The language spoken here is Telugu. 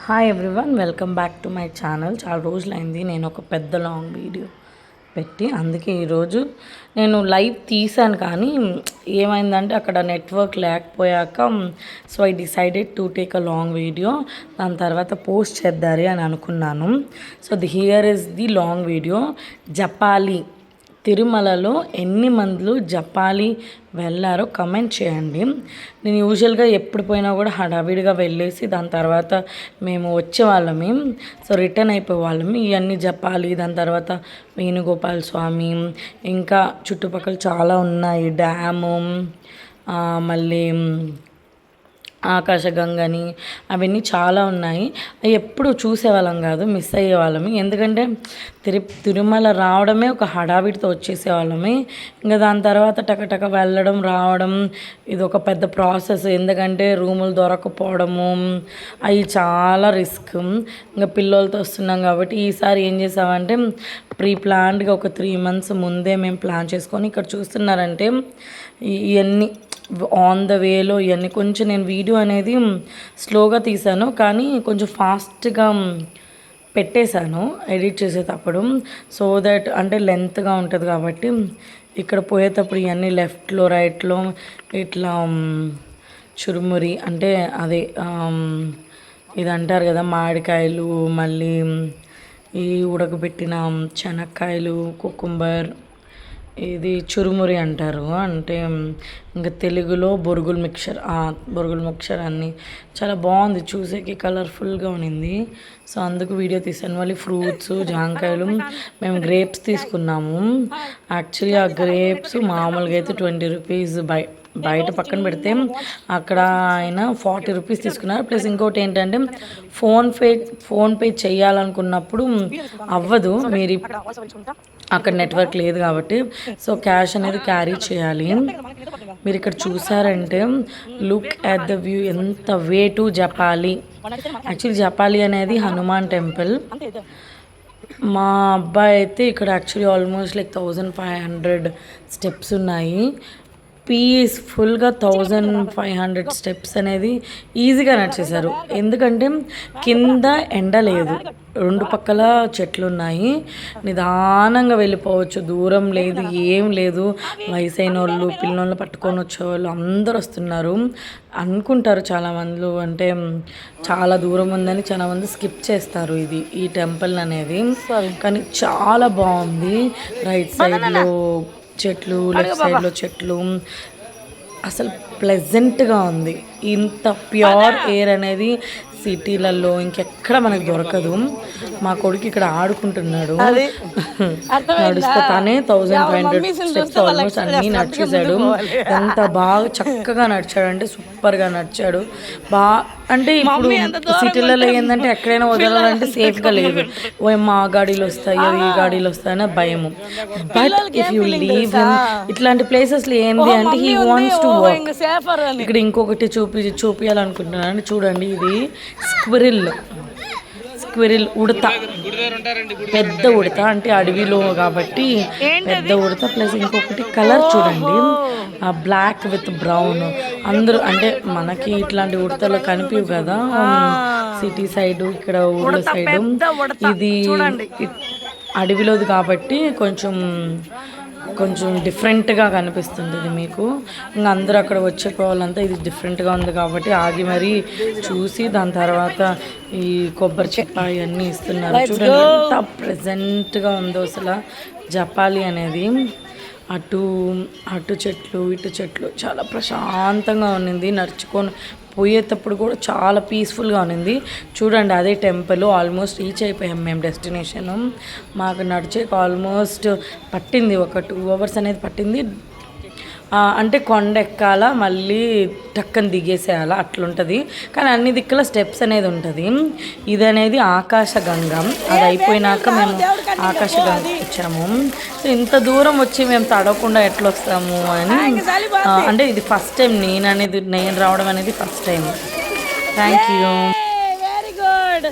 Hi everyone, welcome back to my channel. చాలా రోజులైంది నేను ఒక పెద్ద లాంగ్ వీడియో పెట్టి, అందుకే ఈరోజు నేను లైవ్ తీసాను. కానీ ఏమైందంటే అక్కడ నెట్వర్క్ లేకపోయాక so I decided to take a long video. దాని తర్వాత పోస్ట్ చేద్దారి అని అనుకున్నాను. So here is the long video. Japali తిరుమలలో ఎన్ని మందులు జపాలి వెళ్ళారో కమెంట్ చేయండి. నేను యూజువల్గా ఎప్పుడు పోయినా కూడా హడావిడిగా వెళ్ళేసి దాని తర్వాత మేము వచ్చేవాళ్ళమి. So return అయిపోయేవాళ్ళమి. ఇవన్నీ జపాలి, దాని తర్వాత వేణుగోపాల స్వామి, ఇంకా చుట్టుపక్కల చాలా ఉన్నాయి. డ్యాము, మళ్ళీ ఆకాశగంగని, అవన్నీ చాలా ఉన్నాయి. అవి ఎప్పుడు చూసేవాళ్ళం కాదు, మిస్ అయ్యేవాళ్ళమి. ఎందుకంటే తిరుమల రావడమే ఒక హడావిడితో వచ్చేసేవాళ్ళమి. ఇంకా దాని తర్వాత టకటక వెళ్ళడం రావడం ఇది ఒక పెద్ద ప్రాసెస్. ఎందుకంటే రూములు దొరకపోవడము అవి చాలా రిస్క్. ఇంకా పిల్లలతో వస్తున్నాం కాబట్టి ఈసారి ఏం చేసామంటే ప్రీ ప్లాన్డ్గా ఒక 3 months ముందే మేము ప్లాన్ చేసుకొని ఇక్కడ చూస్తున్నారంటే ఇవన్నీ ఆన్ ద వేలో ఇవన్నీ కొంచెం నేను వీడియో అనేది స్లోగా తీసాను, కానీ కొంచెం ఫాస్ట్గా పెట్టేశాను ఎడిట్ చేసేటప్పుడు. సో దట్ అంటే లెంత్గా ఉంటుంది కాబట్టి ఇక్కడ పోయేటప్పుడు ఇవన్నీ లెఫ్ట్లో రైట్లో ఇట్లా చురుమురి అంటే అదే ఇది అంటారు కదా, మామిడికాయలు, మళ్ళీ ఈ ఉడకబెట్టిన శనక్కాయలు, కుకుంబర్, ఇది చురుమురి అంటారు. అంటే ఇంకా తెలుగులో బొరుగుల మిక్చర్ అన్నీ చాలా బాగుంది, చూసేకి కలర్ఫుల్గా ఉన్నింది. సో అందుకు వీడియో తీసాను. మళ్ళీ ఫ్రూట్స్, జాంకాయలు, మేము గ్రేప్స్ తీసుకున్నాము. యాక్చువల్లీ ఆ గ్రేప్స్ మామూలుగా అయితే 20 rupees బయట పక్కన పెడితే అక్కడ ఆయన 40 rupees తీసుకున్నారు. ప్లస్ ఇంకోటి ఏంటంటే ఫోన్పే చేయాలనుకున్నప్పుడు అవ్వదు, మీరు అక్కడ నెట్వర్క్ లేదు కాబట్టి. సో క్యాష్ అనేది క్యారీ చేయాలి. మీరు ఇక్కడ చూసారంటే లుక్ ఎట్ ద వ్యూ, ఎంత way to Japali. Actually Japali అనేది హనుమాన్ టెంపుల్. మా అబ్బాయి అయితే ఇక్కడ యాక్చువల్లీ ఆల్మోస్ట్ లైక్ 1500 steps ఉన్నాయి. పీస్ఫుల్గా 1500 steps అనేది ఈజీగా నడిచేశారు. ఎందుకంటే కింద ఎండ లేదు, 2 పక్కల చెట్లు ఉన్నాయి, నిదానంగా వెళ్ళిపోవచ్చు, దూరం లేదు, ఏం లేదు. వయసైన వాళ్ళు, పిల్లలు పట్టుకొని వచ్చేవాళ్ళు అందరూ వస్తున్నారు. అనుకుంటారు చాలామంది అంటే చాలా దూరం ఉందని చాలామంది స్కిప్ చేస్తారు ఈ టెంపుల్ అనేది. కానీ చాలా బాగుంది. రైట్ సైడ్లో చెట్లు, లెఫ్ట్ సైడ్లో చెట్లు, అసలు ప్లెజెంట్గా ఉంది. ఇంత ప్యూర్ ఎయిర్ అనేది సిటీలలో ఇంకెక్కడ మనకు దొరకదు. మా కొడుకు ఇక్కడ ఆడుకుంటున్నాడు, నడుస్తా తనే 1500 steps ఆల్మోస్ట్ అన్నీ నడిచేశాడు. ఎంత బాగా చక్కగా నడిచాడు అంటే సూపర్గా నడిచాడు. అంటే ఇప్పుడు సిటీలలో ఏంటంటే ఎక్కడైనా వదలాలంటే సేఫ్గా లేదు, మా గాడీలు వస్తాయో ఈ గాడీలు వస్తాయని భయము. బట్ ఇఫ్ యూ లీవ్ ఇట్లాంటి ప్లేసెస్లో ఏంది అంటే హీ వాంట్స్ టు వాక్. ఇక్కడ ఇంకొకటి చూపించాలనుకుంటున్నాను, చూడండి. ఇది స్క్విరిల్ ఉడత, పెద్ద ఉడత, అంటే అడవిలో కాబట్టి పెద్ద ఉడత. ప్లస్ ఇంకొకటి కలర్ చూడండి, బ్లాక్ విత్ బ్రౌన్. అందరూ అంటే మనకి ఇట్లాంటి ఉడతలు కనిపించవు కదా సిటీ సైడ్, ఇక్కడ ఊళ్ళ సైడు. ఇది అడవిలోది కాబట్టి కొంచెం డిఫరెంట్గా కనిపిస్తుంది మీకు. ఇంకా అందరూ అక్కడ వచ్చేపోవాలంతా ఇది డిఫరెంట్గా ఉంది కాబట్టి ఆగి మరీ చూసి దాని తర్వాత ఈ కొబ్బరి చెప్ప ఇవన్నీ ఇస్తున్నారు. చూడండి ఎంత ప్రెజెంట్గా ఉందో అసలు జపాలి అనేది. అటు చెట్లు, ఇటు చెట్లు, చాలా ప్రశాంతంగా ఉన్నింది. నడుచుకొని పోయేటప్పుడు కూడా చాలా పీస్ఫుల్గా ఉన్నింది. చూడండి అదే టెంపుల్. ఆల్మోస్ట్ రీచ్ అయిపోయాం మేము డెస్టినేషన్. మాకు నడిచేకి ఆల్మోస్ట్ పట్టింది ఒక 2 hours అనేది పట్టింది. అంటే కొండ ఎక్కాల, మళ్ళీ టక్కని దిగేసేయాల, అట్లుంటుంది. కానీ అన్ని దిక్కుల స్టెప్స్ అనేది ఉంటుంది. ఇది అనేది ఆకాశగంగ. అది అయిపోయినాక మేము ఆకాశగంగ వచ్చాము. సో ఇంత దూరం వచ్చి మేము తడవకుండా ఎట్లా వస్తాము అని, అంటే ఇది ఫస్ట్ టైం నేను రావడం అనేది first time. Thank you. Very good.